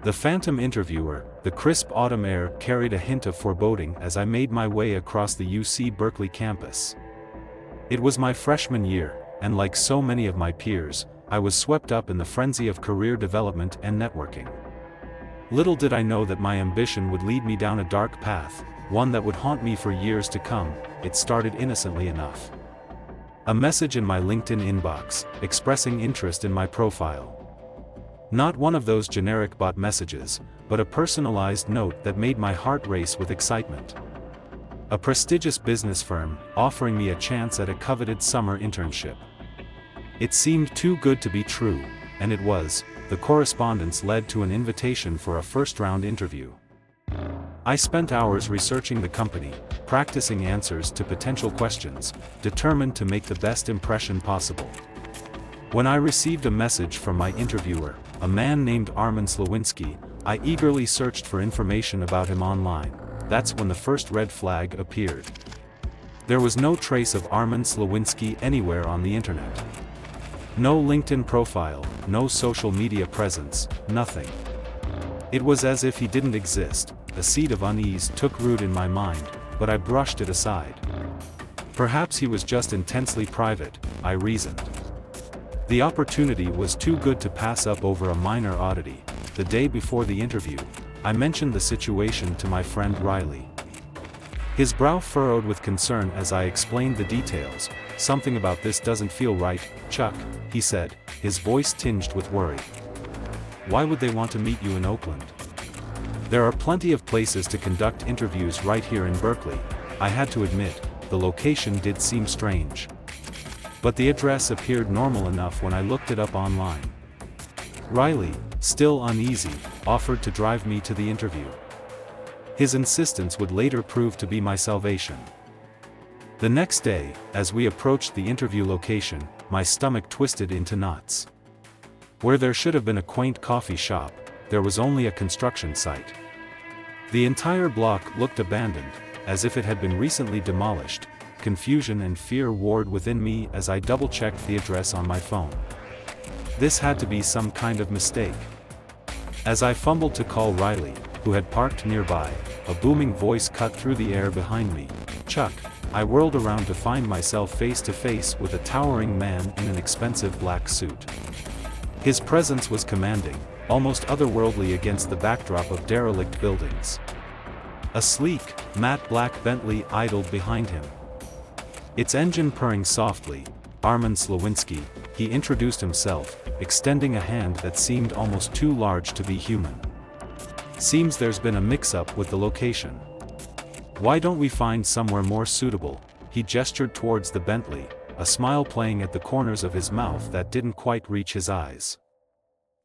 The phantom interviewer, the crisp autumn air carried a hint of foreboding as I made my way across the UC Berkeley campus. It was my freshman year, and like so many of my peers, I was swept up in the frenzy of career development and networking. Little did I know that my ambition would lead me down a dark path, one that would haunt me for years to come. It started innocently enough. A message in my LinkedIn inbox, expressing interest in my profile. Not one of those generic bot messages, but a personalized note that made my heart race with excitement. A prestigious business firm, offering me a chance at a coveted summer internship. It seemed too good to be true, and it was. The correspondence led to an invitation for a first-round interview. I spent hours researching the company, practicing answers to potential questions, determined to make the best impression possible. When I received a message from my interviewer, a man named Armin Slawinski, I eagerly searched for information about him online. That's when the first red flag appeared. There was no trace of Armin Slawinski anywhere on the internet. No LinkedIn profile, no social media presence, nothing. It was as if he didn't exist. A seed of unease took root in my mind, but I brushed it aside. Perhaps he was just intensely private, I reasoned. The opportunity was too good to pass up over a minor oddity. The day before the interview, I mentioned the situation to my friend Riley. His brow furrowed with concern as I explained the details. Something about this doesn't feel right, Chuck, he said, his voice tinged with worry. Why would they want to meet you in Oakland? There are plenty of places to conduct interviews right here in Berkeley. I had to admit, the location did seem strange. But the address appeared normal enough when I looked it up online. Riley, still uneasy, offered to drive me to the interview. His insistence would later prove to be my salvation. The next day, as we approached the interview location, my stomach twisted into knots. Where there should have been a quaint coffee shop, there was only a construction site. The entire block looked abandoned, as if it had been recently demolished. Confusion and fear warred within me as I double-checked the address on my phone. This had to be some kind of mistake. As I fumbled to call Riley, who had parked nearby, a booming voice cut through the air behind me. Chuck. I whirled around to find myself face to face with a towering man in an expensive black suit. His presence was commanding, almost otherworldly against the backdrop of derelict buildings. A sleek, matte black Bentley idled behind him. Its engine purring softly. Armin Slawinski, he introduced himself, extending a hand that seemed almost too large to be human. Seems there's been a mix-up with the location. Why don't we find somewhere more suitable? He gestured towards the Bentley, a smile playing at the corners of his mouth that didn't quite reach his eyes.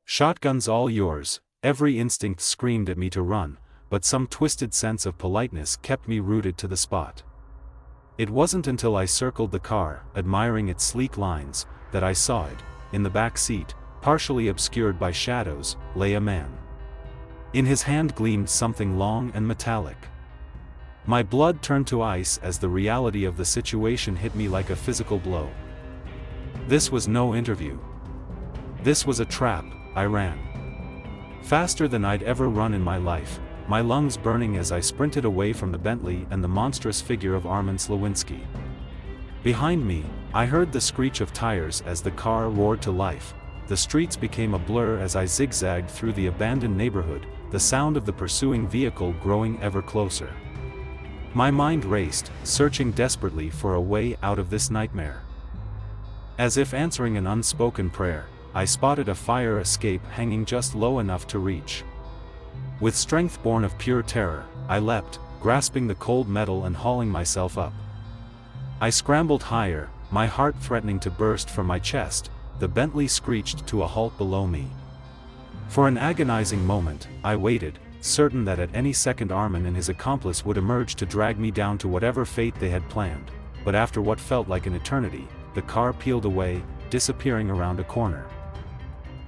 Shotgun's all yours. Every instinct screamed at me to run, but some twisted sense of politeness kept me rooted to the spot. It wasn't until I circled the car, admiring its sleek lines, that I saw it. In the back seat, partially obscured by shadows, lay a man. In his hand gleamed something long and metallic. My blood turned to ice as the reality of the situation hit me like a physical blow. This was no interview. This was a trap. I ran. Faster than I'd ever run in my life, my lungs burning as I sprinted away from the Bentley and the monstrous figure of Armin Slawinski. Behind me, I heard the screech of tires as the car roared to life. The streets became a blur as I zigzagged through the abandoned neighborhood, the sound of the pursuing vehicle growing ever closer. My mind raced, searching desperately for a way out of this nightmare. As if answering an unspoken prayer, I spotted a fire escape hanging just low enough to reach. With strength born of pure terror, I leapt, grasping the cold metal and hauling myself up. I scrambled higher, my heart threatening to burst from my chest. The Bentley screeched to a halt below me. For an agonizing moment, I waited, certain that at any second Armin and his accomplice would emerge to drag me down to whatever fate they had planned. But after what felt like an eternity, the car peeled away, disappearing around a corner.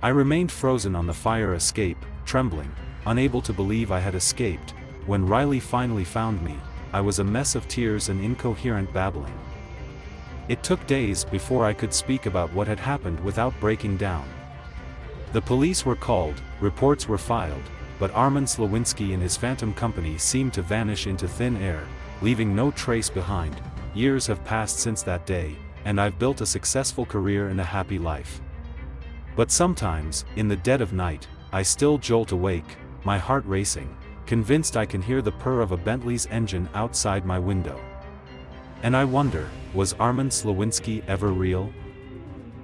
I remained frozen on the fire escape, trembling, unable to believe I had escaped. When Riley finally found me, I was a mess of tears and incoherent babbling. It took days before I could speak about what had happened without breaking down. The police were called, reports were filed, but Armin Slawinski and his phantom company seemed to vanish into thin air, leaving no trace behind. Years have passed since that day, and I've built a successful career and a happy life. But sometimes, in the dead of night, I still jolt awake, my heart racing, convinced I can hear the purr of a Bentley's engine outside my window. And I wonder, was Armin Slawinski ever real?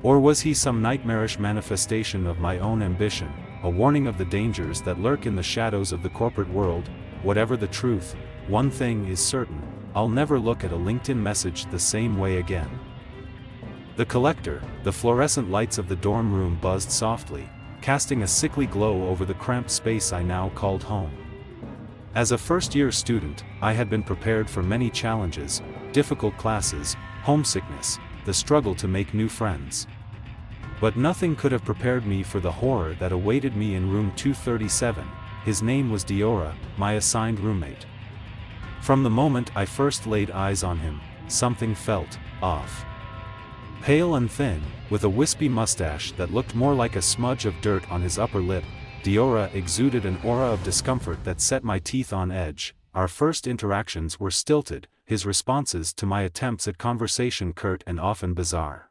Or was he some nightmarish manifestation of my own ambition, a warning of the dangers that lurk in the shadows of the corporate world? Whatever the truth, one thing is certain, I'll never look at a LinkedIn message the same way again. The collector, the fluorescent lights of the dorm room buzzed softly, casting a sickly glow over the cramped space I now called home. As a first-year student, I had been prepared for many challenges, difficult classes, homesickness, the struggle to make new friends. But nothing could have prepared me for the horror that awaited me in room 237. His name was Diora, my assigned roommate. From the moment I first laid eyes on him, something felt off. Pale and thin, with a wispy mustache that looked more like a smudge of dirt on his upper lip, Diora exuded an aura of discomfort that set my teeth on edge. Our first interactions were stilted, his responses to my attempts at conversation curt and often bizarre.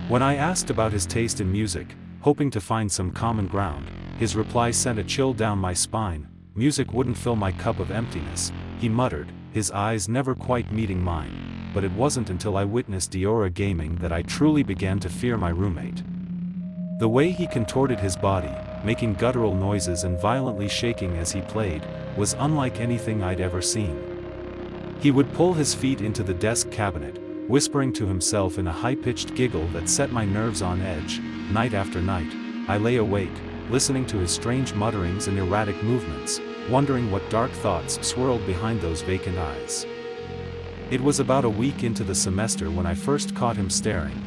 When I asked about his taste in music, hoping to find some common ground, his reply sent a chill down my spine. Music wouldn't fill my cup of emptiness, he muttered, his eyes never quite meeting mine. But it wasn't until I witnessed Diora gaming that I truly began to fear my roommate. The way he contorted his body, making guttural noises and violently shaking as he played, was unlike anything I'd ever seen. He would pull his feet into the desk cabinet, whispering to himself in a high-pitched giggle that set my nerves on edge. Night after night, I lay awake, listening to his strange mutterings and erratic movements, wondering what dark thoughts swirled behind those vacant eyes. It was about a week into the semester when I first caught him staring.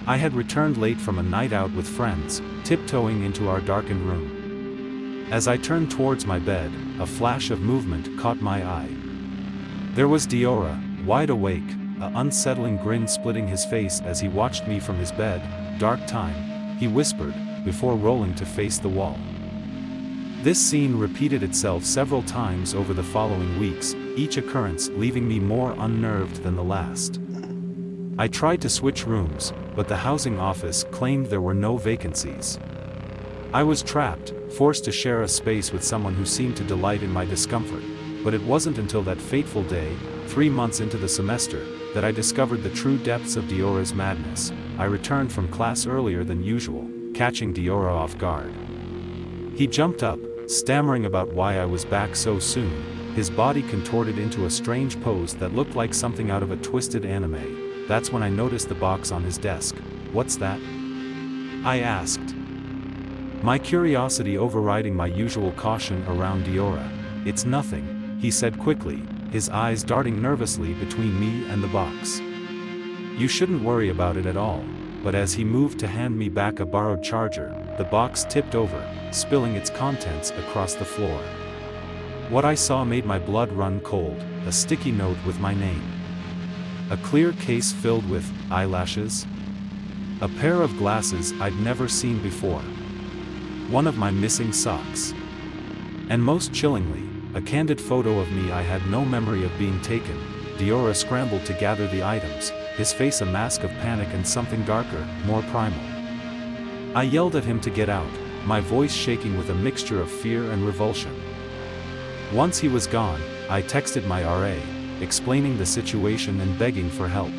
I had returned late from a night out with friends, tiptoeing into our darkened room. As I turned towards my bed, a flash of movement caught my eye. There was Diora, wide awake, an unsettling grin splitting his face as he watched me from his bed. "Dark time," he whispered, before rolling to face the wall. This scene repeated itself several times over the following weeks, each occurrence leaving me more unnerved than the last. I tried to switch rooms, but the housing office claimed there were no vacancies. I was trapped, forced to share a space with someone who seemed to delight in my discomfort. But it wasn't until that fateful day, 3 months into the semester, that I discovered the true depths of Diora's madness. I returned from class earlier than usual, catching Diora off guard. He jumped up, stammering about why I was back so soon, his body contorted into a strange pose that looked like something out of a twisted anime. That's when I noticed the box on his desk. "What's that?" I asked, my curiosity overriding my usual caution around Diora. "It's nothing," he said quickly, his eyes darting nervously between me and the box. "You shouldn't worry about it at all." But as he moved to hand me back a borrowed charger, the box tipped over, spilling its contents across the floor. What I saw made my blood run cold, a sticky note with my name. A clear case filled with eyelashes. A pair of glasses I'd never seen before. One of my missing socks. And most chillingly, a candid photo of me I had no memory of being taken. Diora scrambled to gather the items, his face a mask of panic and something darker, more primal. I yelled at him to get out, my voice shaking with a mixture of fear and revulsion. Once he was gone, I texted my RA, explaining the situation and begging for help.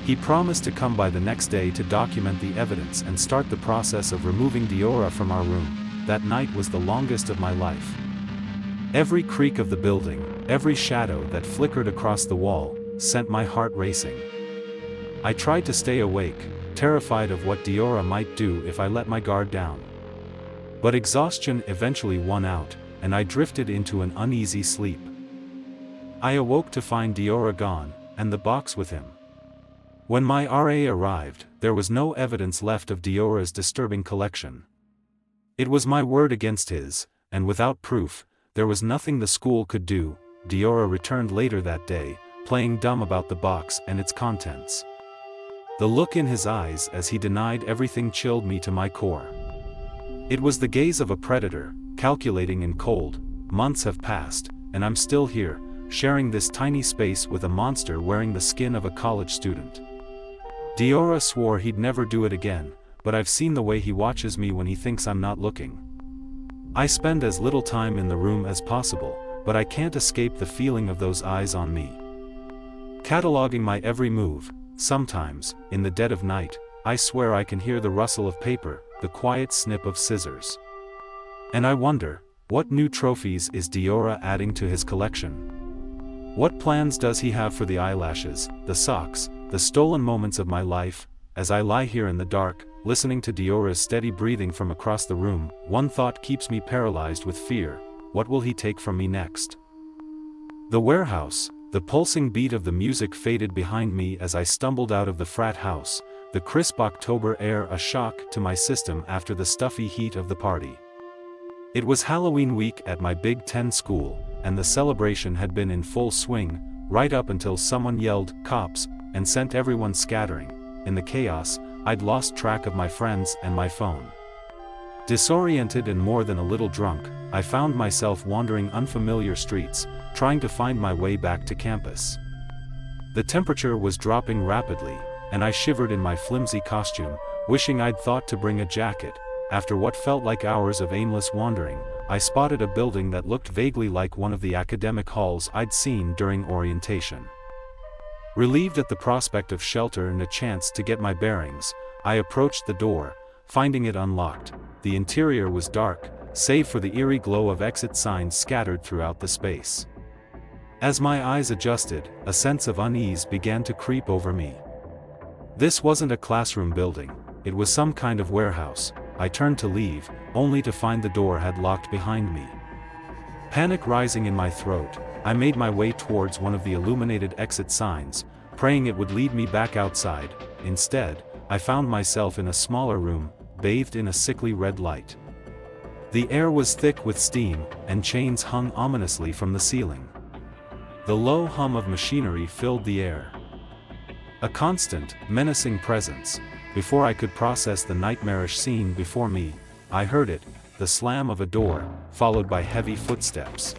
He promised to come by the next day to document the evidence and start the process of removing Diora from our room. That night was the longest of my life. Every creak of the building, every shadow that flickered across the wall, sent my heart racing. I tried to stay awake, terrified of what Diora might do if I let my guard down. But exhaustion eventually won out, and I drifted into an uneasy sleep. I awoke to find Diora gone, and the box with him. When my RA arrived, there was no evidence left of Diora's disturbing collection. It was my word against his, and without proof, there was nothing the school could do. Diora returned later that day, playing dumb about the box and its contents. The look in his eyes as he denied everything chilled me to my core. It was the gaze of a predator, calculating and cold. Months have passed, and I'm still here, sharing this tiny space with a monster wearing the skin of a college student. Diora swore he'd never do it again, but I've seen the way he watches me when he thinks I'm not looking. I spend as little time in the room as possible, but I can't escape the feeling of those eyes on me. Cataloging my every move, sometimes, in the dead of night, I swear I can hear the rustle of paper, the quiet snip of scissors. And I wonder, what new trophies is Diora adding to his collection? What plans does he have for the eyelashes, the socks, the stolen moments of my life? As I lie here in the dark, listening to Diora's steady breathing from across the room, one thought keeps me paralyzed with fear: what will he take from me next? The warehouse, the pulsing beat of the music faded behind me as I stumbled out of the frat house, the crisp October air a shock to my system after the stuffy heat of the party. It was Halloween week at my Big Ten school, and the celebration had been in full swing, right up until someone yelled, "Cops," and sent everyone scattering. In the chaos, I'd lost track of my friends and my phone. Disoriented and more than a little drunk, I found myself wandering unfamiliar streets, trying to find my way back to campus. The temperature was dropping rapidly, and I shivered in my flimsy costume, wishing I'd thought to bring a jacket. After what felt like hours of aimless wandering, I spotted a building that looked vaguely like one of the academic halls I'd seen during orientation. Relieved at the prospect of shelter and a chance to get my bearings, I approached the door, finding it unlocked. The interior was dark, save for the eerie glow of exit signs scattered throughout the space. As my eyes adjusted, a sense of unease began to creep over me. This wasn't a classroom building, it was some kind of warehouse. I turned to leave, only to find the door had locked behind me. Panic rising in my throat, I made my way towards one of the illuminated exit signs, praying it would lead me back outside. Instead, I found myself in a smaller room, bathed in a sickly red light. The air was thick with steam, and chains hung ominously from the ceiling. The low hum of machinery filled the air. A constant, menacing presence. Before I could process the nightmarish scene before me, I heard it, the slam of a door, followed by heavy footsteps.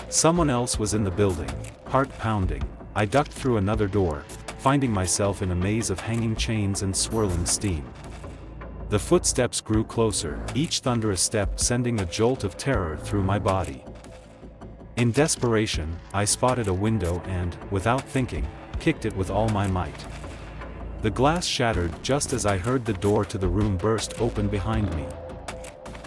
Someone else was in the building, heart pounding. I ducked through another door, finding myself in a maze of hanging chains and swirling steam. The footsteps grew closer, each thunderous step sending a jolt of terror through my body. In desperation, I spotted a window and, without thinking, kicked it with all my might. The glass shattered just as I heard the door to the room burst open behind me.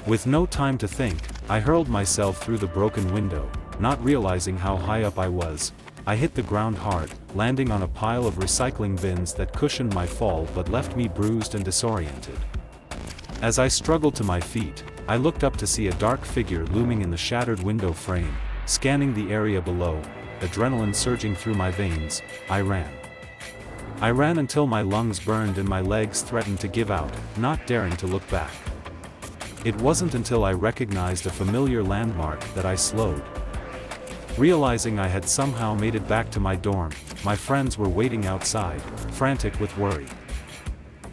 With no time to think, I hurled myself through the broken window, not realizing how high up I was. I hit the ground hard, landing on a pile of recycling bins that cushioned my fall but left me bruised and disoriented. As I struggled to my feet, I looked up to see a dark figure looming in the shattered window frame, scanning the area below. Adrenaline surging through my veins, I ran. I ran until my lungs burned and my legs threatened to give out, not daring to look back. It wasn't until I recognized a familiar landmark that I slowed. Realizing I had somehow made it back to my dorm, my friends were waiting outside, frantic with worry.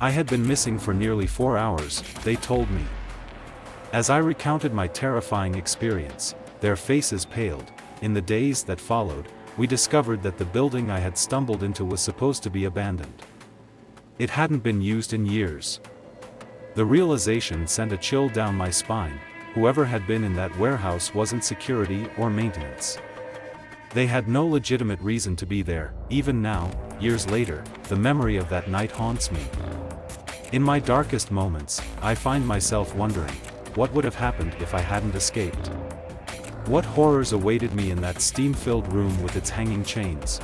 I had been missing for nearly 4 hours, they told me. As I recounted my terrifying experience, their faces paled. In the days that followed, we discovered that the building I had stumbled into was supposed to be abandoned. It hadn't been used in years. The realization sent a chill down my spine. Whoever had been in that warehouse wasn't security or maintenance. They had no legitimate reason to be there. Even now, years later, the memory of that night haunts me. In my darkest moments, I find myself wondering, what would have happened if I hadn't escaped? What horrors awaited me in that steam-filled room with its hanging chains?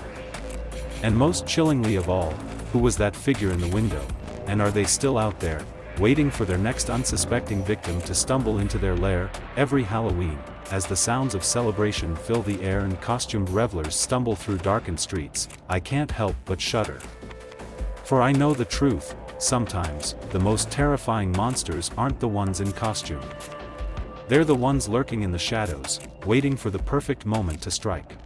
And most chillingly of all, who was that figure in the window? And are they still out there, waiting for their next unsuspecting victim to stumble into their lair? Every Halloween, as the sounds of celebration fill the air and costumed revelers stumble through darkened streets, I can't help but shudder. For I know the truth, sometimes, the most terrifying monsters aren't the ones in costume. They're the ones lurking in the shadows, waiting for the perfect moment to strike.